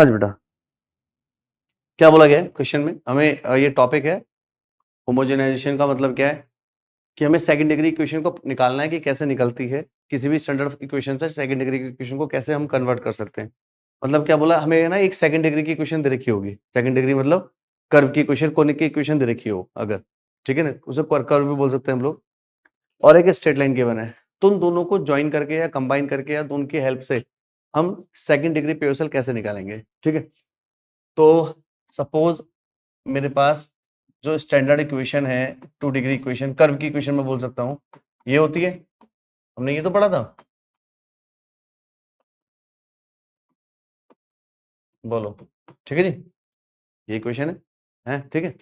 हाँ जी बेटा। क्या बोला गया है क्वेश्चन में? हमें ये टॉपिक है होमोजेनाइजेशन का मतलब क्या है कि हमें सेकंड डिग्री इक्वेशन को निकालना है कि कैसे निकलती है, किसी भी स्टैंडर्ड इक्वेशन से सेकंड डिग्री की इक्वेशन को कैसे हम कन्वर्ट कर सकते हैं। मतलब क्या बोला हमें, ना एक सेकंड डिग्री की इक्वेशन दे रखी होगी। सेकंड डिग्री मतलब कर्व की इक्वेशन, कोनिक की इक्वेशन दे रखी हो अगर, ठीक है ना, उसे कर्व भी बोल सकते हैं हम लोग, और एक स्ट्रेट लाइन गिवन है। तो उन दोनों को ज्वाइन करके या कंबाइन करके या उनकी हेल्प से हम सेकंड डिग्री पेयोसल कैसे निकालेंगे, ठीक है। तो सपोज मेरे पास जो स्टैंडर्ड इक्वेशन है, टू डिग्री इक्वेशन, कर्व की इक्वेशन में बोल सकता हूँ, ये होती है। हमने ये तो पढ़ा था, बोलो, ठीक है जी, ये इक्वेशन है ठीक है।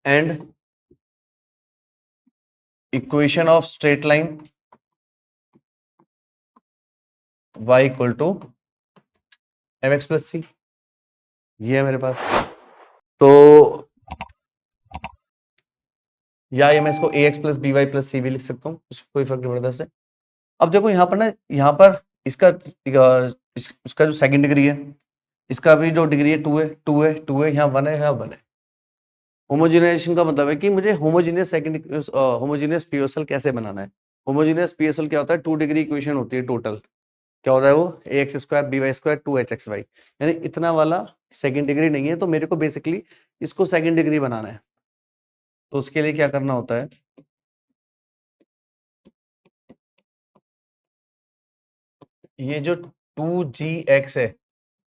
And equation of straight line y equal to M X plus C, ये है मेरे पास। तो या मैं इसको A X plus B Y plus C भी लिख सकता हूँ, कोई फर्क नहीं पड़ता इससे। अब देखो यहाँ पर ना, यहाँ पर इसका इसका जो सेकंड डिग्री है, इसका भी जो डिग्री है टू है, टू है, टू है, यहाँ वन है, यहाँ वन है। होमोजेनाइजेशन का मतलब है कि मुझे होमोजेनियस सेकंड होमोजेनियस पीओएसएल कैसे बनाना है। होमोजेनियस पीओएसएल क्या होता है? टू डिग्री इक्वेशन होती है टोटल। क्या होता है वो? A x square B Y square two H x Y, यानी इतना वाला सेकंड डिग्री नहीं है। तो मेरे को बेसिकली इसको सेकंड डिग्री बनाना है। तो उसके लिए क्या करना होता है, ये जो टू जी एक्स है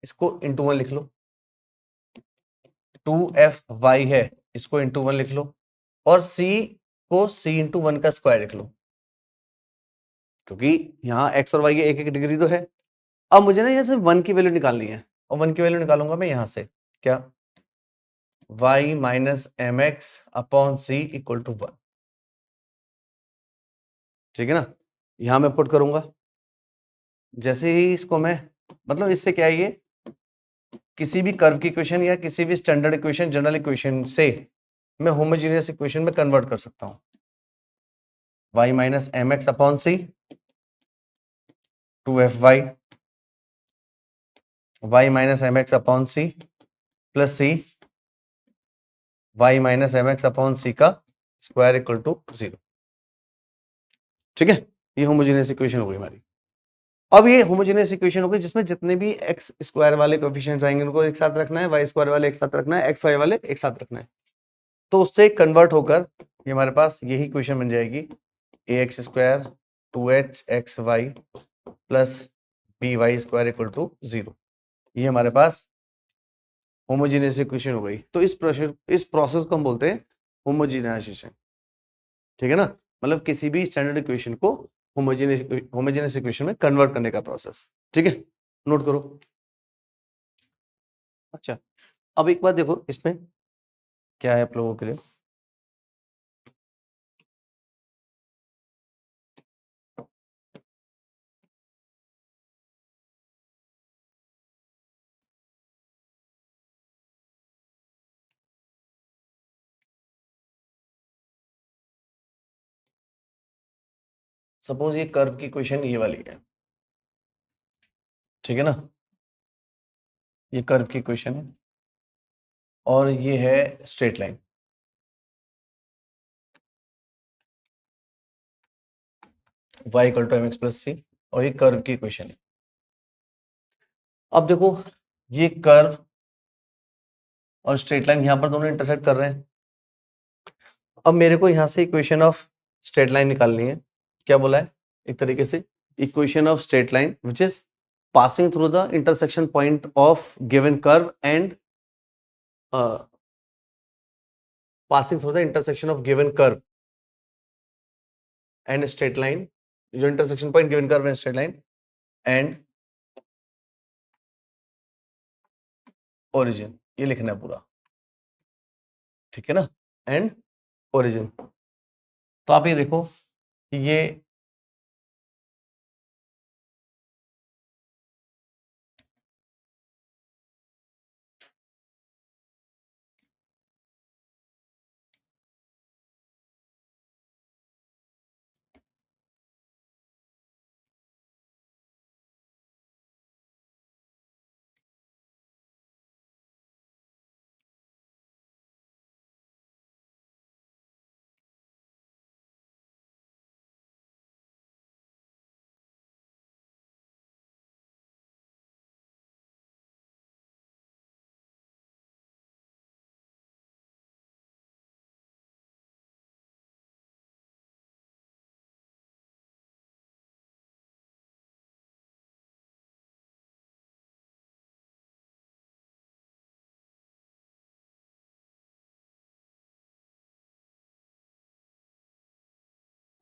इसको इंटू वन लिख लो, टू एफ वाई है इसको इंटू वन लिख लो, और सी को सी इंटू वन का स्क्वायर लिख लो, क्योंकि यहाँ एक्स और वाई की एक एक डिग्री तो है। अब मुझे ना यहाँ से वन की वैल्यू निकालनी है, और वन की वैल्यू निकालूंगा मैं यहाँ से, क्या, y minus M x upon c equal to one, ठीक है ना। यहां मैं पुट करूंगा, जैसे ही इसको मैं, मतलब इससे क्या है, ये किसी भी कर्व की इक्वेशन या किसी भी स्टैंडर्ड इक्वेशन, जनरल इक्वेशन से मैं होमोजेनियस इक्वेशन में कन्वर्ट कर सकता हूं। y minus M x upon C, two F Y minus M x upon C plus C Y minus M x upon C का स्क्वायर इक्वल टू जीरो, ठीक है। ये होमोजेनियस इक्वेशन हो गई हमारी। अब ये होमोजेनियस इक्वेशन हो गई जिसमें जितने भी एक्स स्क्वायर वाले कोएफिशिएंट्स आएंगे उनको एक साथ रखना है, वाई स्क्वायर वाले एक साथ रखना है, एक्स वाई वाले एक साथ रखना है। तो उससे कन्वर्ट होकर ये हमारे पास यही इक्वेशन बन जाएगी, A x square two H x Y plus B Y square equal to zero. ये हमारे पास होमोजेनियस इक्वेशन हो गई। तो इस प्रोसेस को हम बोलते हैं होमोजेनाइजेशन, ठीक है ना। मतलब किसी भी स्टैंडर्ड इक्वेशन को होमोजेनियस इक्वेशन में कन्वर्ट करने का प्रोसेस, ठीक है। नोट करो। अच्छा, अब एक बात देखो, इसमें क्या है आप लोगों के लिए, सपोज ये कर्व की इक्वेशन ये वाली है, ठीक है ना। ये कर्व की इक्वेशन है और ये है straight line, y equal to M X plus C, और ये कर्व की इक्वेशन है। अब देखो, ये कर्व और स्ट्रेट लाइन यहाँ पर दोनों इंटरसेक्ट कर रहे हैं। अब मेरे को यहाँ से इक्वेशन ऑफ स्ट्रेट लाइन निकालनी है। क्या बोला है एक तरीके से, equation of straight line which is passing through the intersection point of given curve and passing through the intersection of given curve and straight line, जो intersection point given curve and straight line and origin, ये लिखना है पूरा, ठीक है ना, and origin। तो आप ये देखो, ये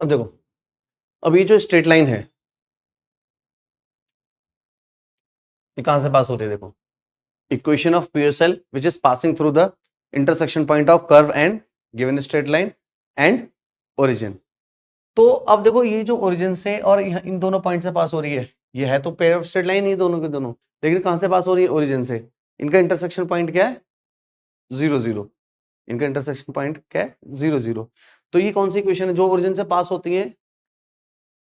अब देखो, अब ये जो स्ट्रेट लाइन है ये कहां से पास हो रही है? देखो, equation of PSL which is passing through the intersection point of curve and given straight line and origin. तो अब देखो, ये जो ओरिजिन से और इन दोनों पॉइंट से पास हो रही है, ये है तो पेयर ऑफ स्ट्रेट लाइन ही दोनों के दोनों, लेकिन कहां से पास हो रही है? ओरिजिन से। इनका इंटरसेक्शन पॉइंट क्या है? 0 0। इनका इंटरसेक्शन पॉइंट क्या है? 0 0। तो ये कौन सी इक्वेशन है जो ओरिजिन से पास होती है?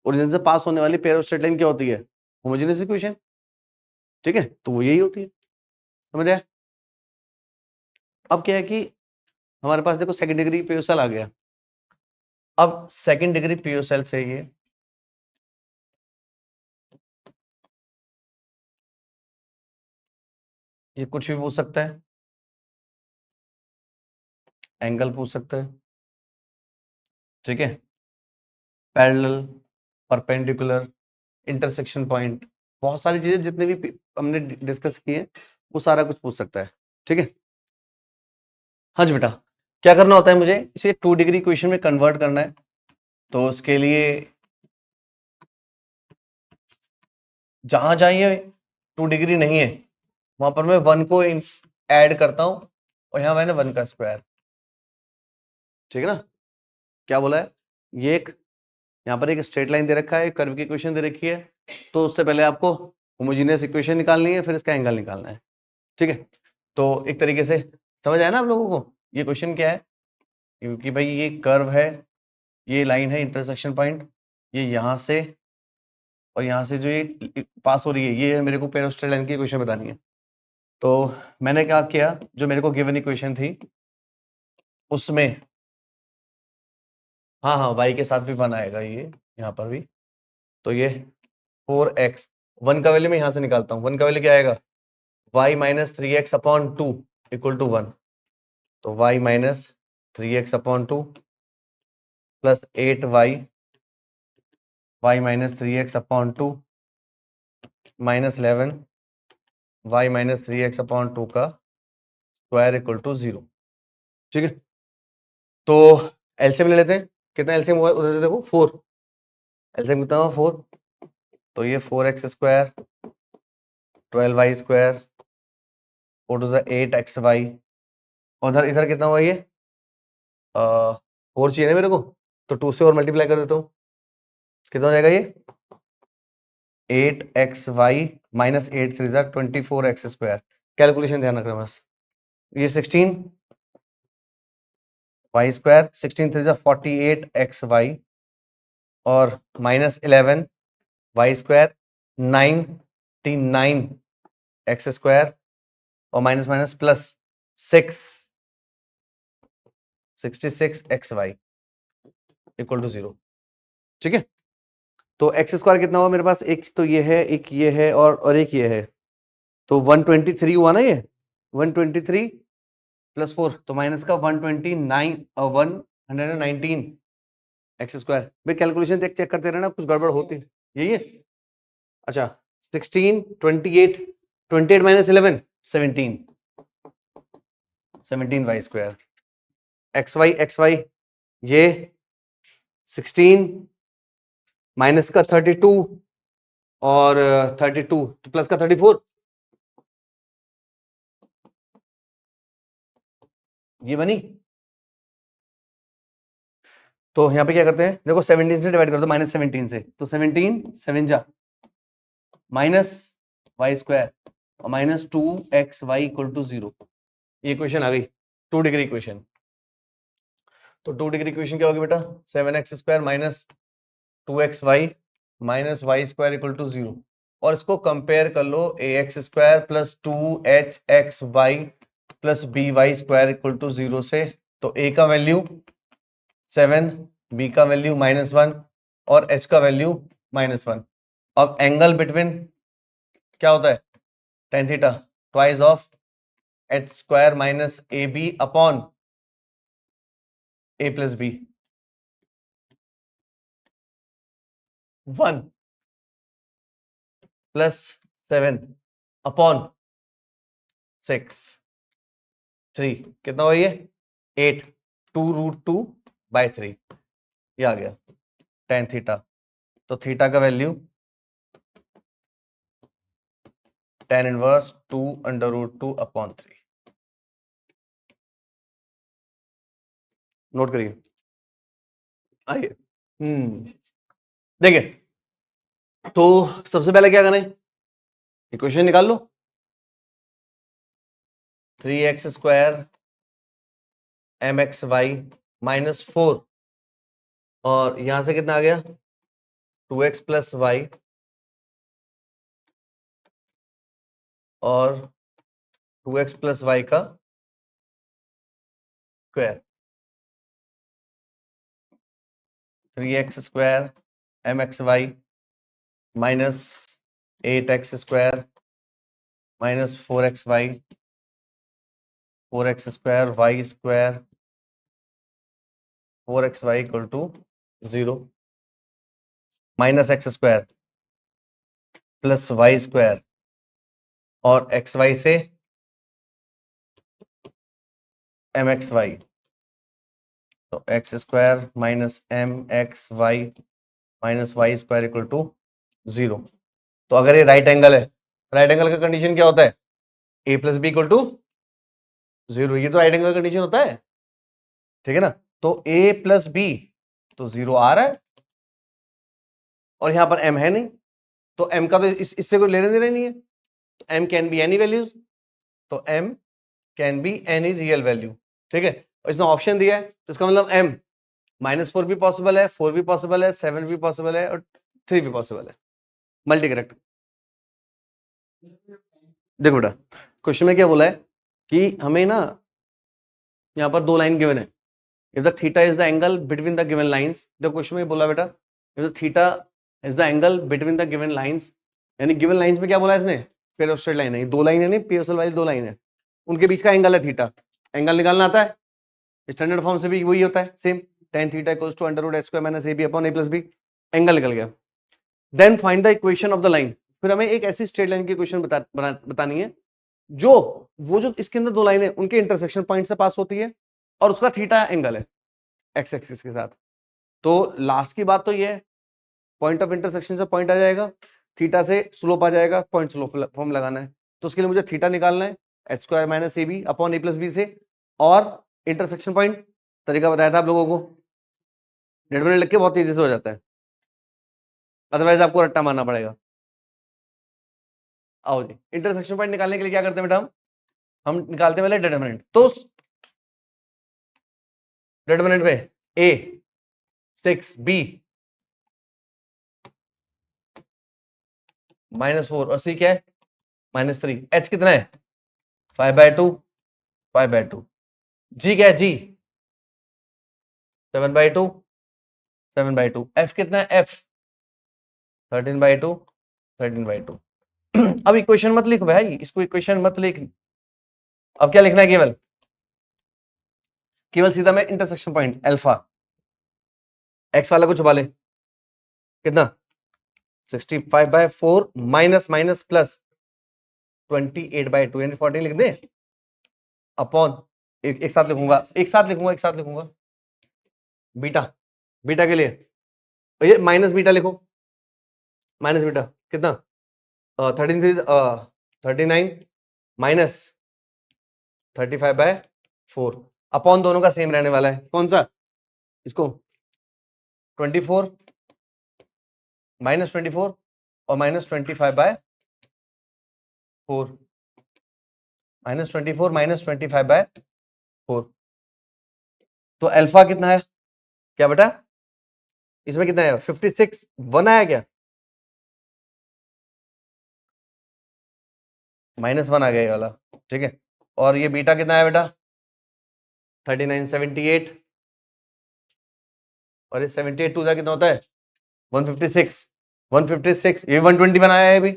ओरिजिन से पास होने वाली पेयर ऑफ स्ट्रेट लाइन क्या होती है? Homogeneous equation. ठीक है, तो वो यही होती है। समझ आया? अब क्या है कि हमारे पास देखो सेकंड डिग्री पीओसेल आ गया। अब सेकंड डिग्री पीओसेल से ये कुछ भी पूछ सकता है, एंगल पूछ सकता है, ठीक है, पैरेलल, परपेंडिकुलर, इंटरसेक्शन पॉइंट, बहुत सारी चीजें जितने भी हमने डिस्कस किए वो सारा कुछ पूछ सकता है। ठीक है, हाँ जी बेटा, क्या करना होता है मुझे? इसे 2 डिग्री इक्वेशन में कन्वर्ट करना है। तो उसके लिए जहां जहां ये 2 डिग्री नहीं है वहां पर मैं 1 को ऐड करता हूं, और यहां मैंने 1 का स्क्वायर। ठीक है ना? क्या बोला है? ये एक यहाँ पर एक स्ट्रेट लाइन दे रखा है, कर्व की इक्वेशन दे रखी है, तो उससे पहले आपको होमोजेनियस इक्वेशन निकालनी है, फिर इसका एंगल निकालना है। ठीक है, तो एक तरीके से समझ आया ना आप लोगों को ये क्वेश्चन क्या है? क्योंकि भाई ये कर्व है, ये लाइन है इंटरसेक्शन पॉइंट, ये यहाँ से और यहाँ से जो ये पास हो रही है, ये मेरे को पेयर ऑफ स्ट्रेट लाइन की इक्वेशन बतानी है। तो मैंने क्या किया, जो मेरे को गिवन इक्वेशन थी उसमें, हाँ हाँ वाई के साथ भी वन आएगा ये यहाँ पर भी। तो ये 4x, 1 का वैल्यू मैं यहाँ से निकालता हूँ। 1 का वैल्यू क्या आएगा? y minus 3x upon 2 equal to 1। तो y minus 3x upon 2 plus 8y, y minus 3x upon 2 minus 11 y minus 3x upon 2 का स्क्वायर इक्वल टू 0। ठीक है, तो एलसीएम ले लेते हैं। कितना एलसीएम हुआ उधर से देखो? 4। एलसीएम कितना हुआ? 4। तो ये 4x square, 12y square, 4 to 8xy, उधर इधर कितना हुआ ये? 4 चाहिए ना मेरे को, तो 2 से और मल्टीप्लाई कर देता हूँ। कितना हो जाएगा ये? 8xy माइनस 8 3 जा 24x स्क्वायर। कैलकुलेशन ध्यान रखना बस। ये 16 y स्क्वायर, 16 3 जा 48xy और minus 11 y square, 99 x square और minus minus plus 6 66xy equal to 0। ठीक है, तो एक्स स्क्वायर कितना हुआ मेरे पास? एक तो ये है, एक ये है और एक ये है, तो 123 हुआ ना ये? 123 प्लस 4 तो माइनस का 129 और 119 एक्स स्क्वायर। भाई कैलकुलेशन चेक करते रहना, कुछ गड़बड़ होती है। यही है? अच्छा, 16 28 28 minus 11 17 17 y square. X y ये 16 माइनस का 32 और 32 तो प्लस का 34, ये बनी। तो यहाँ पे क्या करते हैं? देखो 17 से डिवाइड कर दो, माइनस 17 से, तो 17 7 जा माइनस वाई स्क्वायर और माइनस 2xy इक्वल टू 0। ये इक्वेशन आ गई 2 डिग्री इक्वेशन। तो 2 डिग्री इक्वेशन क्या होगी बेटा? 7x square minus 2xy minus Y square equal to 0। और इसको कंपेयर कर लो, ax square plus 2hxy plus by square equal to 0 से। तो a का वैल्यू 7, b का वैल्यू -1 और h का वैल्यू -1। अब एंगल बिटवीन क्या होता है? tan theta twice of h square minus a b upon a plus b. 1 plus 7 upon 6 3 कितना हुआ ये? 8 2√2/3 ये आ गया। tan थीटा, तो थीटा का वैल्यू tan इनवर्स 2√2/3। नोट करिए। आइए देखिए, तो सबसे पहले क्या करें, इक्वेशन निकाल लो। 3x² mxy -4 और यहां से कितना आ गया 2x + y और 2x + y का square, 3x² mxy -8x² -4xy 4x² y² 4xy = 0 -x² + y² और xy से mxy, तो x² - mxy -y² = 0। तो अगर ये राइट एंगल है, राइट एंगल का कंडीशन क्या होता है, a + b = 0। ये तो राइट एंगल का कंडीशन होता है, ठीक है ना। तो a + b तो 0 आ रहा है और यहां पर m है नहीं, तो m का तो इससे कोई लेने देना नहीं है, तो m can be any values, तो m can be any real value, ठीक है। और इसने ऑप्शन दिया है, तो इसका मतलब m -4 भी पॉसिबल है, 4 भी पॉसिबल है, 7 भी पॉसिबल है और 3 भी पॉसिबल है। Multi correct. देखो बेटा, क्वेश्चन में क्या बोला है कि हमें ना यहाँ पर दो लाइन गिवन है, if the theta is the angle between the given lines. देखो क्वेश्चन में बोला बेटा, if the theta is the angle between the given lines, यानी गिवन लाइंस में क्या बोला है इसने, पेयर ऑफ स्ट्रेट लाइन है, दो लाइन है नहीं, पेयर वाली दो लाइन है, उनके बीच का एंगल है थीटा। एंगल निकालना आता है, स्टैंडर्ड फॉर्म से भी वही होता है same, tan theta = √x² - ab/a + b। Angle निकल गया। Then find the equation of the line. फिर हमें एक ऐसी स्ट्रेट लाइन की इक्वेशन बतानी है जो वो जो इसके अंदर दो लाइन है उनके इंटरसेक्शन पॉइंट से पास होती है और उसका थीटा एंगल है एक्स एक्सिस के साथ। तो लास्ट की बात तो ये है, पॉइंट ऑफ इंटरसेक्शन से पॉइंट आ जाएगा, थीटा से स्लोप आ जाएगा, पॉइंट स्लोप फॉर्म लगाना है। तो उसके लिए मुझे थीटा निकालना है h² - ab/a + b से, और इंटरसेक्शन पॉइंट तरीका बताया था आप लोगों को, डेढ़ मिनट लग के बहुत तेजी से हो जाता है, अदरवाइज आपको रट्टा मारना पड़ेगा। आओ जी, इंटरसेक्शन पॉइंट निकालने के लिए क्या करते हैं बेटा, हम निकालते हैं पहले डिटरमिनेंट। तो डिटरमिनेंट में a 6 b -4 और c क्या है -3, h कितना है 5/2 5/2, g क्या है g 7/2 7/2, f कितना है f 13/2 13/2। अब इक्वेशन मत लिख भाई, इसको इक्वेशन मत लिख। अब क्या लिखना है, केवल केवल सीधा मैं इंटरसेक्शन पॉइंट अल्फा, एक्स वाला को छुपा ले, कितना 65/4 माइनस माइनस प्लस 28/2 यानी 14 लिख दे, अपॉन एक साथ लिखूंगा, एक साथ लिखूंगा बीटा, बीटा के लिए ये माइनस बीटा लिखो, माइनस बीटा कितना 39 माइनस 35/4, अपॉन दोनों का सेम रहने वाला है, कौन सा, इसको 24 -24 और -25/4, -24 -25/4। तो अल्फा कितना है, क्या बेटा इसमें कितना है 56, 1 आया क्या, -1 आ गया ये वाला, ठीक है। और ये बीटा कितना है बेटा 39 78, और ये 78 टू जा कितना होता है 156, 156, ये 120 बनाया है अभी,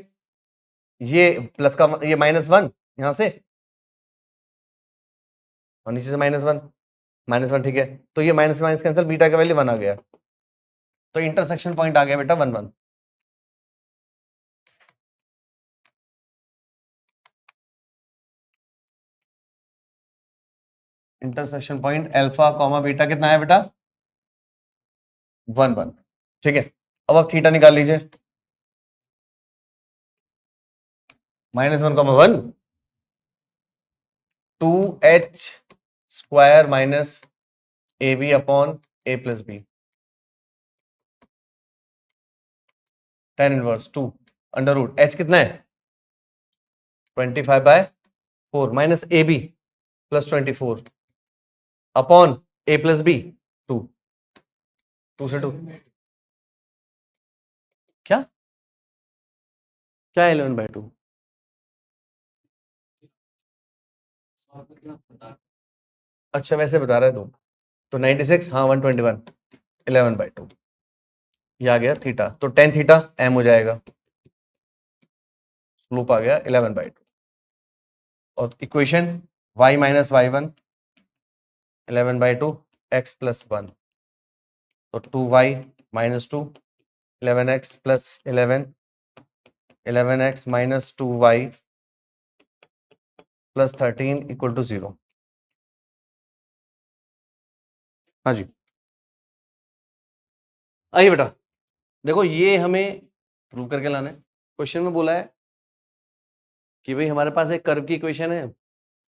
ये प्लस का ये -1 यहां से और नीचे से -1 ठीक है। तो ये माइनस माइनस कैंसिल, बीटा का वैल्यू 1 आ गया, तो इंटरसेक्शन पॉइंट आ गया बेटा 1 1। Intersection point alpha comma beta कितना है बेटा 1 1, ठीक है, अब आप थीटा निकाल लीजिए, -1, 2h square minus AB upon A plus b, tan inverse 2 under root h कितना है 25/4 minus AB plus 24 upon A plus b 2, 2 से 2 क्या क्या 11/2, अच्छा वैसे बता रहा है तुम, तो 96, हाँ 121, 11/2 ये आ गया थीटा, तो tan थीटा m हो जाएगा, स्लोप आ गया 11/2, और equation y minus y1 11/2 x plus 1, तो 2y minus 2 11x plus 11 11x minus 2y plus 13 equal to 0। हाँ जी, आइए बेटा, देखो ये हमें प्रूव करके लाना है। क्वेश्चन में बोला है कि भाई हमारे पास एक कर्व की इक्वेशन है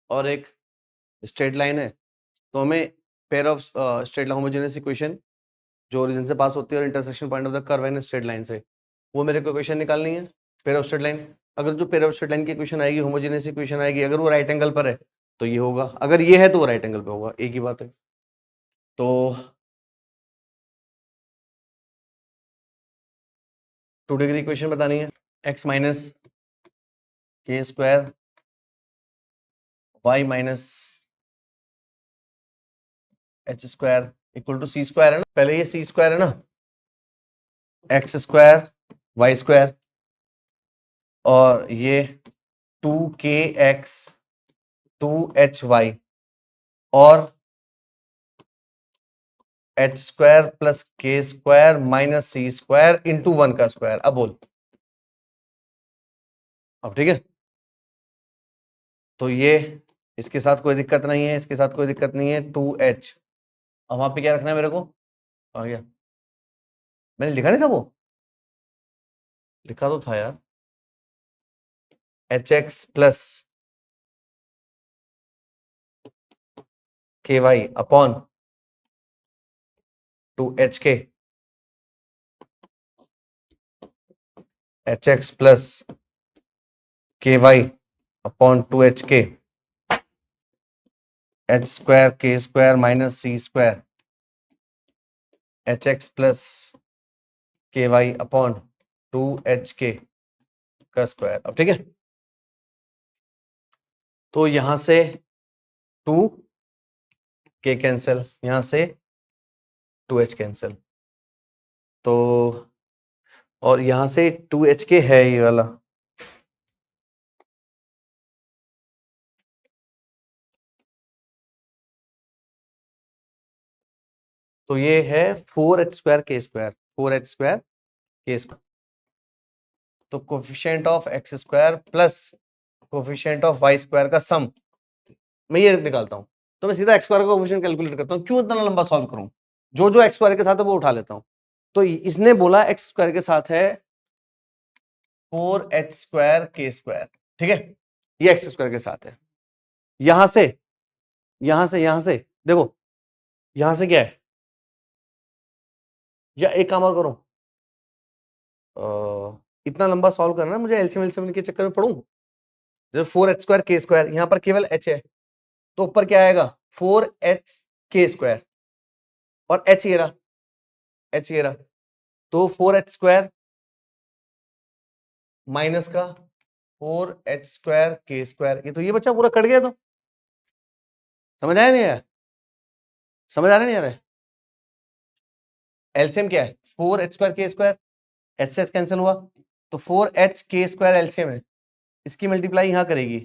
और एक स्ट्रेट लाइन है, तो हमें pair of straight homogeneous equation जो ओरिजिन से पास होती है और intersection point of the curve and straight line से, वो मेरे को इक्वेशन निकालनी है पेयर ऑफ स्ट्रेट लाइन। अगर जो पेयर ऑफ स्ट्रेट लाइन की इक्वेशन आएगी, होमोजेनियस इक्वेशन आएगी, अगर वो राइट एंगल पर है तो ये होगा, अगर ये है तो वो राइट एंगल पे होगा, एक ही बात है। तो 2 डिग्री इक्वेशन बतानी है, x minus k square y minus h square equal to c square है ना, पहले ये सी स्क्वायर है ना, एक्स स्क्वायर वाई स्क्वायर, और ये 2kx 2hy और एच स्क्वायर प्लस के square minus C square into 1 का स्क्वायर। अब बोल, अब ठीक है, तो ये इसके साथ कोई दिक्कत नहीं है, इसके साथ कोई दिक्कत नहीं है, 2h। अब वहां पे क्या रखना है मेरे को, आ गया, मैंने लिखा नहीं था वो, लिखा तो था यार, एच एक्स प्लस के वाई अपॉन 2h के, एच एक्स प्लस के वाई अपॉन 2h के, एच स्क्वायर के square minus C square, H x plus के वाई अपॉन 2h के का स्क्वायर। अब ठीक है, तो यहां से 2 के कैंसिल, यहां से 2h कैंसिल, तो और यहां से 2h के है ये वाला, तो ये है 4h स्क्वायर के स्क्वायर, 4h स्क्वायर के स्क्वायर, तो coefficient of x square plus coefficient of y square का सम मैं ये निकालता हूं, तो मैं सीधा एक्स स्क्वायर का कोफिशिएंट कैलकुलेट करता हूं, क्यों इतना लंबा सॉल्व करूं, जो जो एक्स स्क्वायर के साथ है वो उठा लेता हूं। तो इसने बोला एक्स स्क्वायर के साथ है 4h स्क्वायर के स्क्वायर, ठीक है, ये एक्स स्क्वायर के साथ है, यहां से यहां से देखो, यहां से क्या है, या एक काम और करो, इतना लंबा सॉल्व करना है, मुझे एलसीएम एलसीएम के चक्कर में पढ़ूं, जब 4h स्क्वायर के स्क्वायर, यहां पर केवल h है, तो ऊपर क्या आएगा 4h के स्क्वायर, और h ये रहा, h ये रहा, तो 4h स्क्वायर माइनस का 4h स्क्वायर के स्क्वायर, ये तो ये बच्चा पूरा कट गया, तो समझ आया नहीं आया, समझ आ रहा नहीं आ रहा है, एलसीएम क्या है 4h स्क्वायर के स्क्वायर, एच से कैंसिल हुआ, तो 4h के स्क्वायर एलसीएम है, इसकी मल्टीप्लाई यहां करेगी,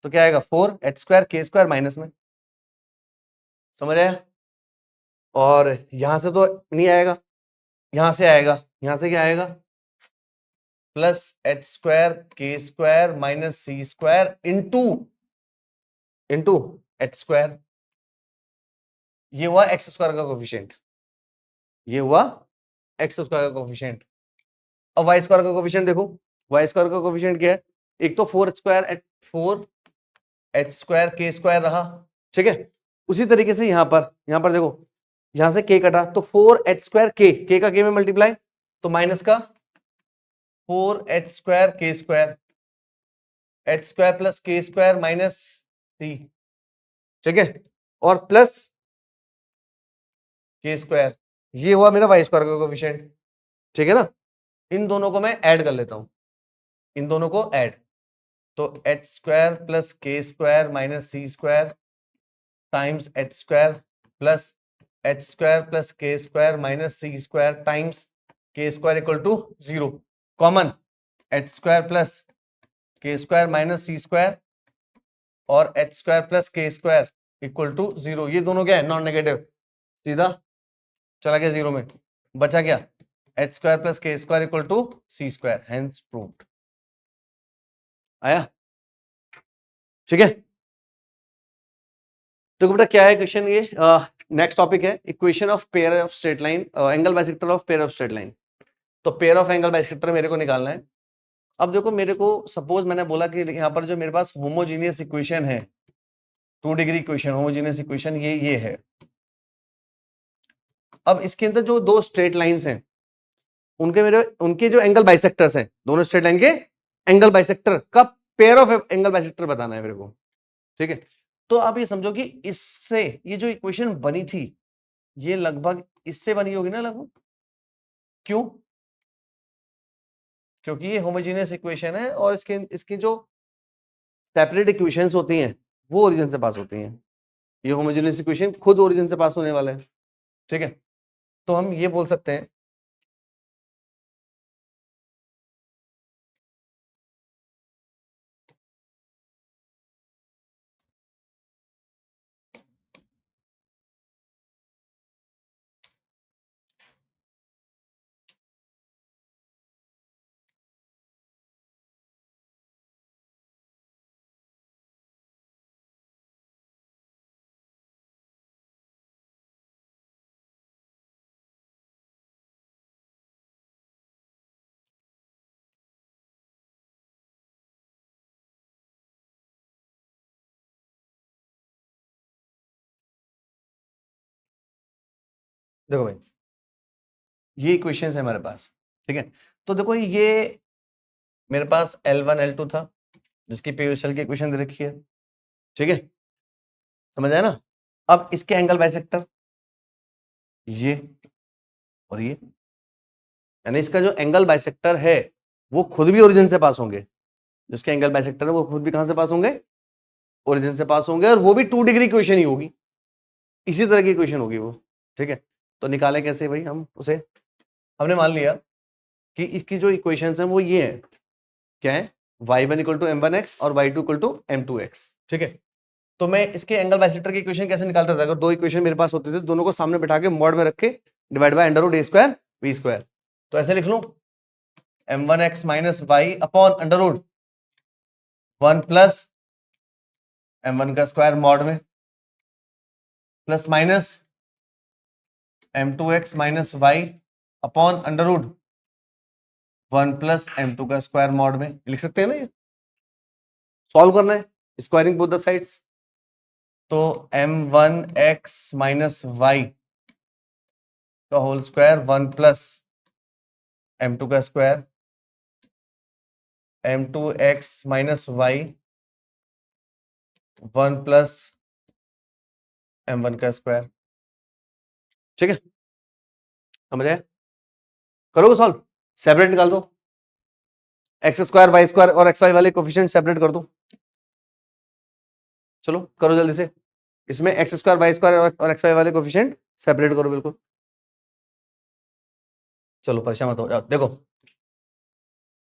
तो क्या आएगा 4h स्क्वायर के स्क्वायर माइनस में, समझ आया, और यहां से तो नहीं आएगा, यहां से आएगा, यहां से क्या आएगा प्लस एच स्क्वायर के square minus C square into into H square, ये हुआ एक्स स्क्वायर का कोफिशिएंट, ये हुआ एक्स स्क्वायर का कोफिशिएंट। अब वाई स्क्वायर का कोफिशिएंट देखो, वाई स्क्वायर का कोफिशिएंट क्या है, एक तो 4h स्क्वायर k² रहा, ठीक है। उसी तरीके से यहां पर देखो, यहां से k कटा तो 4h² k का k में मल्टीप्लाई, तो माइनस का 4h² k² h² plus k² minus 3, ठीक है, और प्लस k², ये हुआ मेरा वाई स्क्वायर का कोफिशिएंट, ठीक है ना। इन दोनों को मैं ऐड कर लेता हूं, इन दोनों को ऐड, तो h² plus k² minus c² times h² plus h² plus k² minus c² times k² equal to 0, common h² plus k² minus c² और h² plus k² equal to 0, ये दोनों क्या है, नॉन नेगेटिव, सीधा चला गया 0 में, बचा क्या h² plus k² equal to c², hence proved. आया, ठीक है। तो बेटा क्या है क्वेश्चन, ये नेक्स्ट टॉपिक है equation of pair of straight line, angle bisector of pair of straight line. तो पेयर ऑफ एंगल बाइसेक्टर मेरे को निकालना है। अब देखो मेरे को सपोज मैंने बोला कि यहाँ पर जो मेरे पास होमोजीनियस इक्वेशन है, 2 डिग्री इक्वेशन, होमोजीनियस इक्वेशन ये है। अब इसके अंदर जो दो स्ट्रेट लाइंस हैं, उनके जो एंगल बाइसेक्टर्स हैं, दोनों स्ट्रेट लाइन के एंगल बाइसेक्टर का पेयर ऑफ एंगल बाइसेक्टर बताना है मेरे को, ठीक है। तो आप ये समझो कि इससे ये जो इक्वेशन बनी थी, ये लगभग इससे बनी होगी ना लगभग, क्यों, क्योंकि ये होमोजेनियस इक्वेशन है और इसकी जो सेपरेट इक्वेशंस होती हैं वो ओरिजिन से पास होती हैं। ये होमोजेनियस इक्वेशन खुद ओरिजिन से पास होने वाला है, ठीक है। तो हम ये बोल सकते हैं देखो भाई, ये इक्वेशंस है हमारे पास, ठीक है। तो देखो ये मेरे पास L1 L2 था जिसकी पीयूएसएल की इक्वेशन दे रखी है, ठीक है, समझ आया ना। अब इसके एंगल बाइसेक्टर ये और ये, यानी इसका जो एंगल बाइसेक्टर है वो खुद भी ओरिजिन से पास होंगे, जिसके एंगल बाइसेक्टर है वो खुद भी कहां से पास होंगे, ओरिजिन से पास होंगे, और वो भी 2 डिग्री इक्वेशन ही होगी, इसी तरह की इक्वेशन होगी वो, ठीक है। तो निकाले कैसे भाई हम उसे, हमने मान लिया कि इसकी जो इक्वेशंस हैं वो ये है, क्या है, y1 इक्वल टू m1x और y2 इक्वल टू m2x, ठीक है। तो मैं इसके एंगल बाइसेक्टर की इक्वेशन कैसे निकालता था, अगर दो इक्वेशन मेरे पास होते थे, दोनों को सामने बिठा के मॉड में रख के divide by under root a square v square, तो ऐसे लिख लूं m1x minus y upon under root 1 plus m1 का स्क्वायर मॉड में plus minus m2x minus y upon under root 1 plus m2 का स्क्वायर मॉड में, लिख सकते हैं ना, ये सॉल्व करना है, स्क्वायरिंग बोथ द साइड्स। तो m1x माइनस y का होल स्क्वायर 1 प्लस m2 का square m2x minus y 1 plus m1 का स्क्वायर, ठीक है, समझ आया। करोगे सॉल्व, सेपरेट निकाल दो, एक्स स्क्वायर वाई स्क्वायर और एक्स वाई वाले कोफिशिएंट सेपरेट कर दो, चलो करो जल्दी से, इसमें एक्स स्क्वायर वाई स्क्वायर और एक्स वाई वाले कोफिशिएंट सेपरेट करो बिल्कुल, चलो परेशान मत हो जाओ। देखो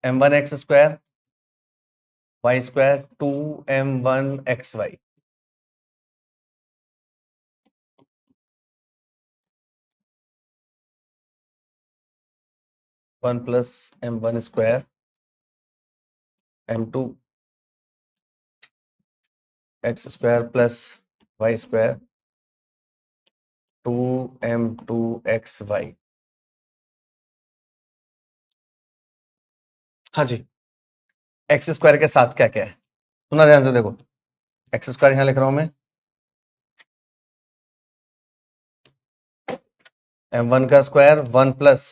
m1 x square y square 2m1 x y, 1 plus m1 square m2 x square plus y square 2m2 x y, हाँ जी, एक्स स्क्वायर के साथ क्या क्या है सुना ध्यान से देखो। एक्स स्क्वायर यहां लिख रहा हूं मैं, m1 का स्क्वायर 1 प्लस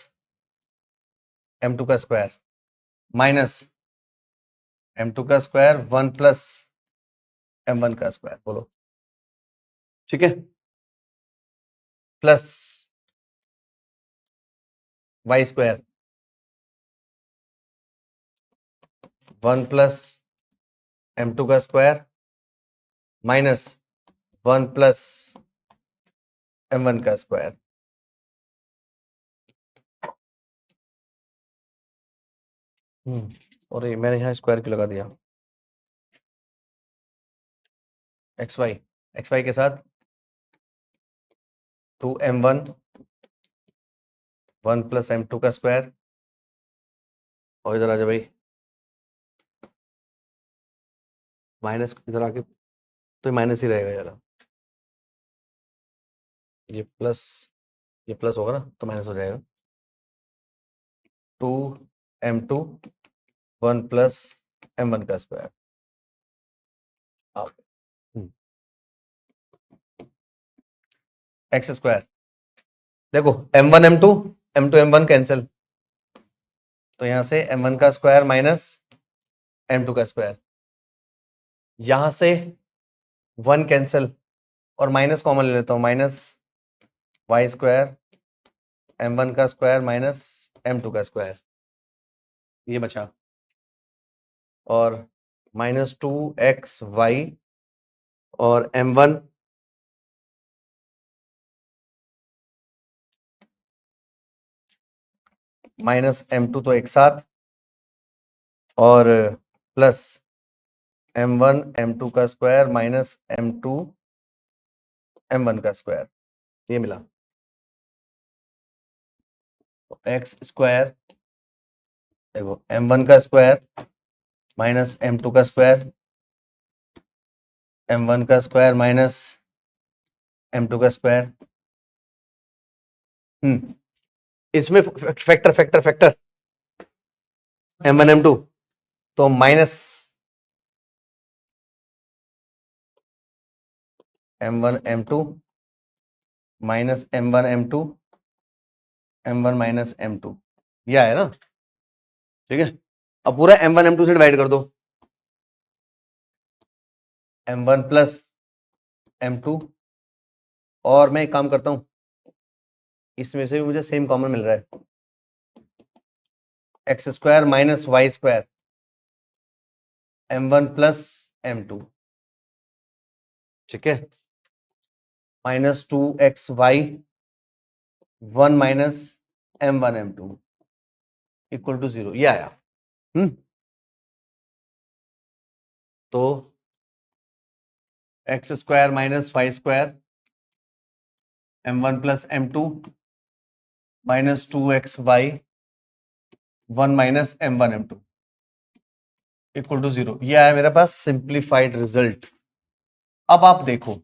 m2 का स्क्वायर माइनस m2 का स्क्वायर 1 प्लस m1 का स्क्वायर, बोलो ठीक है, plus y square 1 plus m2 का स्क्वायर माइनस 1 प्लस m1 का स्क्वायर। और ये मैंने यहाँ स्क्वायर क्यों लगा दिया, एक्स वाई के साथ 2m1 1 प्लस m2 का स्क्वायर, और इधर आ जाओ भाई माइनस, इधर आके तो माइनस ही रहेगा यार, ये प्लस होगा ना तो माइनस हो जाएगा, 2m2 1 प्लस m1 का स्क्वायर। एक्स स्क्वायर देखो m1 m2 m2 m1 cancel, तो यहां से m1 का स्क्वायर माइनस m2 का स्क्वायर, यहां से 1 कैंसिल और माइनस कॉमन ले लेता हूं, माइनस वाई स्क्वायर m1 का स्क्वायर माइनस m2 का स्क्वायर, ये बचा, और माइनस 2xy और m1 माइनस m2 तो एक साथ, और प्लस m1 m2 का स्क्वायर माइनस m2 m1 का स्क्वायर, ये मिला। तो एक्स स्क्वायर देखो m1 का स्क्वायर माइनस m2 का स्क्वायर, m1 का स्क्वायर माइनस m2 का स्क्वायर, इसमें factor factor factor m1 m2, तो minus m1 m2 minus m1 m2 m1 minus m2, यह है ना, ठीक है। अब पूरा m1 m2 से डिवाइड कर दो, m1 प्लस m2, और मैं एक काम करता हूं, इसमें से भी मुझे सेम कॉमन मिल रहा है, x square minus Y square m1 plus m2, ठीक है, minus 2xy 1 minus m1 m2 equal to 0, ये आया। तो x square minus Y square m1 plus m2 minus 2xy 1 minus m1 m2 equal to 0, ये आया मेरे पास सिंप्लीफाइड रिजल्ट। अब आप देखो,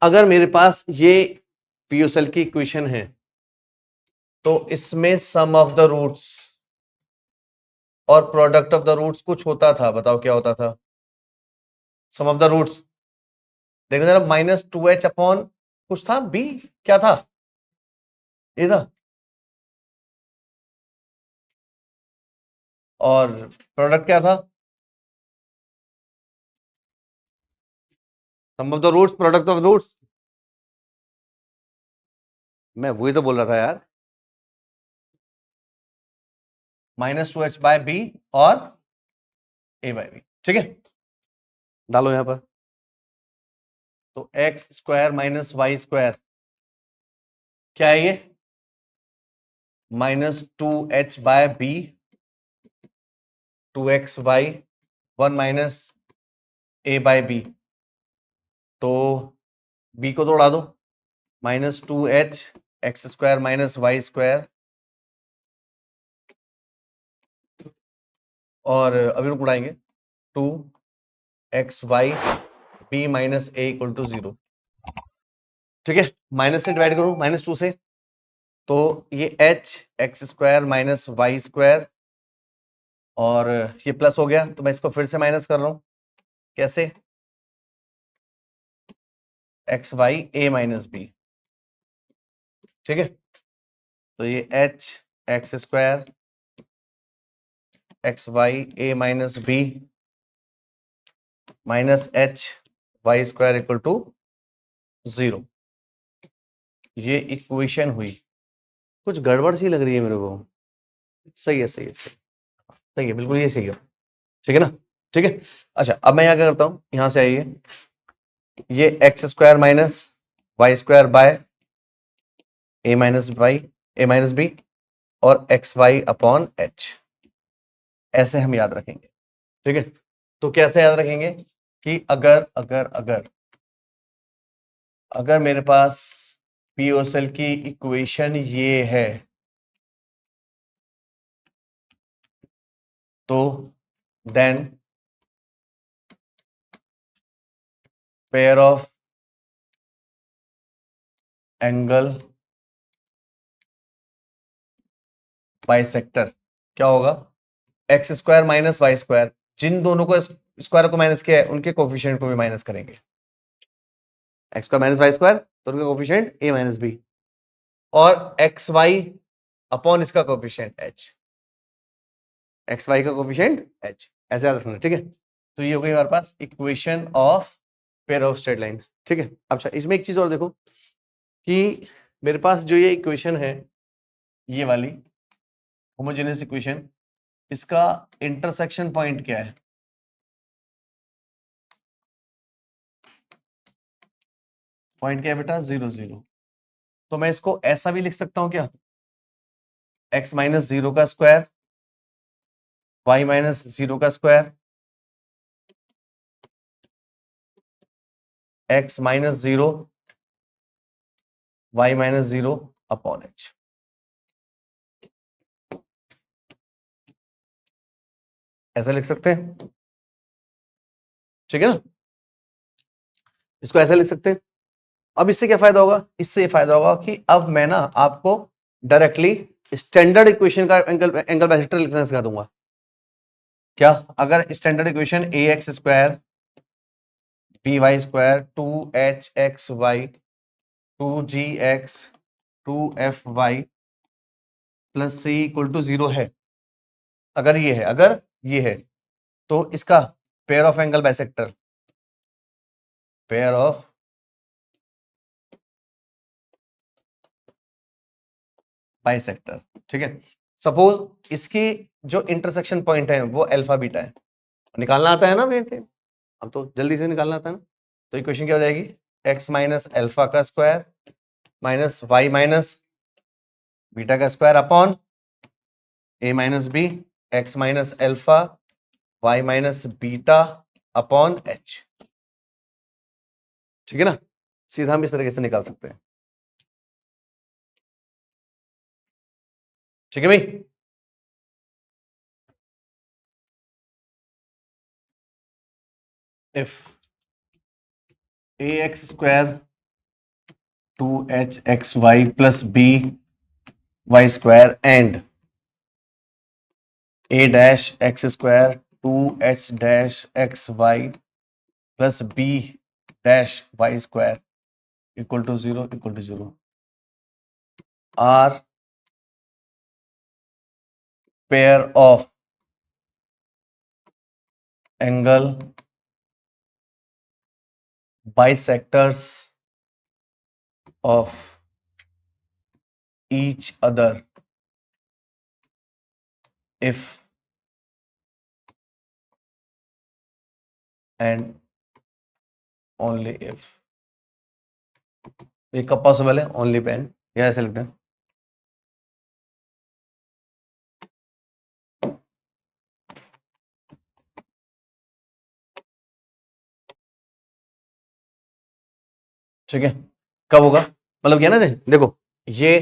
अगर मेरे पास ये पीओसेल की इक्वेशन है तो इसमें सम ऑफ द रूट्स और प्रोडक्ट ऑफ द रूट्स कुछ होता था, बताओ क्या होता था, सम ऑफ द रूट्स देखो जरा, माइनस 2h अपॉन कुछ था b, क्या था, ये था, और प्रोडक्ट क्या था, sum of the roots product of roots, मैं वही तो बोल रहा था यार, माइनस 2h बाय बी और a बाय बी, ठीक है, डालो यहां पर, तो x square minus Y square क्या है ये, minus 2h by B 2xy 1 minus a by B, तो b को तो उड़ा दो, minus 2h X square minus Y square, और अभी रुक उड़ाएंगे 2xy b minus a equal to 0, ठीक है, माइनस से डिवाइड करो माइनस 2 से, तो ये h x square minus Y square और ये प्लस हो गया, तो मैं इसको फिर से माइनस कर रहा हूं। कैसे? X y a minus b, ठीक है। तो ये h x square x y a minus b minus h y square equal to 0। ये इक्वेशन हुई। कुछ गड़बड़ सी लग रही है मेरे को। सही है, सही है, सही है, बिल्कुल ये सही है। ठीक है ना? ठीक है। अच्छा, अब मैं यहाँ क्या करता हूँ, यहाँ से आइए, ये x square minus Y square by a minus b और एक्स वाई अपॉन एच, ऐसे हम याद रखेंगे। ठीक है। तो कैसे याद रखेंगे कि अगर अगर अगर अगर मेरे पास पीओसेल की इक्वेशन ये है, तो then pair of angle bisector क्या होगा? X square minus Y square, जिन दोनों को स्क्वायर को माइनस किया है उनके कोफिशिएंट को भी माइनस करेंगे। X square minus Y square, तो उनका कोफिशिएंट ए माइनस बी, और एक्स वाई अपॉन इसका कोफिशिएंट एच, एक्स वाई का कोफिशिएंट एच, ऐसे याद रखना। ठीक है। तो ये हो गई हमारे पास equation of pair of straight line. ठीक है। अच्छा, इसमें एक चीज और देखो कि मेरे पास जो ये इक्वेशन है, ये वाली होमोजेनियस इक्वेशन, इसका इंटरसेक्शन पॉइंट क्या है? पॉइंट क्या है बेटा? 0 0। तो मैं इसको ऐसा भी लिख सकता हूं क्या? x माइनस 0 का स्क्वायर y माइनस 0 का square x minus 0 y minus 0 upon h। ऐसा लिख सकते हैं। ठीक है ना? इसको ऐसा लिख सकते हैं। अब इससे क्या फायदा होगा? इससे ये फायदा होगा कि अब मैं ना आपको डायरेक्टली स्टैंडर्ड इक्वेशन का एंगल बाइसेक्टर लिखना सिखा दूंगा। क्या? अगर standard equation a x square B Y square 2h(x(y) 2g(x) 2f(y) plus c equal to 0 है, अगर ये है, तो इसका pair of angle bisector, pair of bisector, ठीक है। सपोज इसकी जो इंटरसेक्शन पॉइंट है वो अल्फा बीटा है, निकालना आता है ना मेरे थे, अब तो जल्दी से निकालना आता है ना। तो इक्वेशन क्या हो जाएगी? एक्स माइनस अल्फा का square minus Y minus beta का square upon A minus B X minus alpha Y minus beta upon H. ठीक है ना? सीधा हम इस तरीके से निकाल सकते हैं। ठीक है भाई? If ax square 2hxy plus by square and a dash x square 2h dash xy plus b dash y square equal to 0 are pair of angle bisectors of each other if and only if। ये कब possible है? Only pen, या ऐसे लिखते हैं। ठीक है। कब होगा? मतलब क्या ना, देखो ये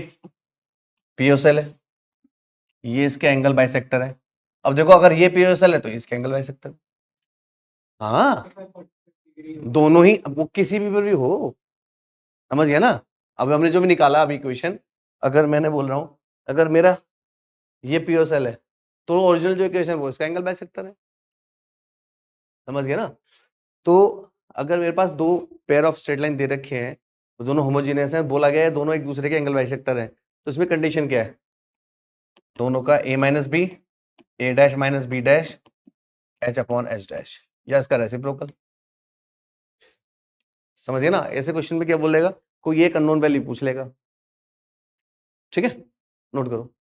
पीओसेल है, ये इसके एंगल बाइसेक्टर है। अब देखो अगर ये पीओसेल है तो इसके एंगल बाइसेक्टर। हाँ, दोनों ही, वो किसी भी पर भी हो, समझ गया ना? अब हमने जो भी निकाला अभी इक्वेशन, अगर मैंने बोल रहा हूं अगर मेरा ये पीओसेल है तो ओरिजिनल जो इक्वेशन वो इसका एंगल बाइसेक्टर है, समझ गए ना। तो अगर मेरे पास दो पेयर ऑफ स्ट्रेट लाइन दे रखे हैं, तो दोनों होमोजीनियस हैं, बोला गया है दोनों एक दूसरे के एंगल बाइसेक्टर हैं, तो इसमें कंडीशन क्या है, दोनों का a minus b, a dash minus b dash h upon h dash, या इसका रेसिप्रोकल। समझिए ना, ऐसे क्वेश्चन में क्या बोलेगा, कोई एक अननोन वैल्यू पूछ लेगा, ठीक है, नोट करो।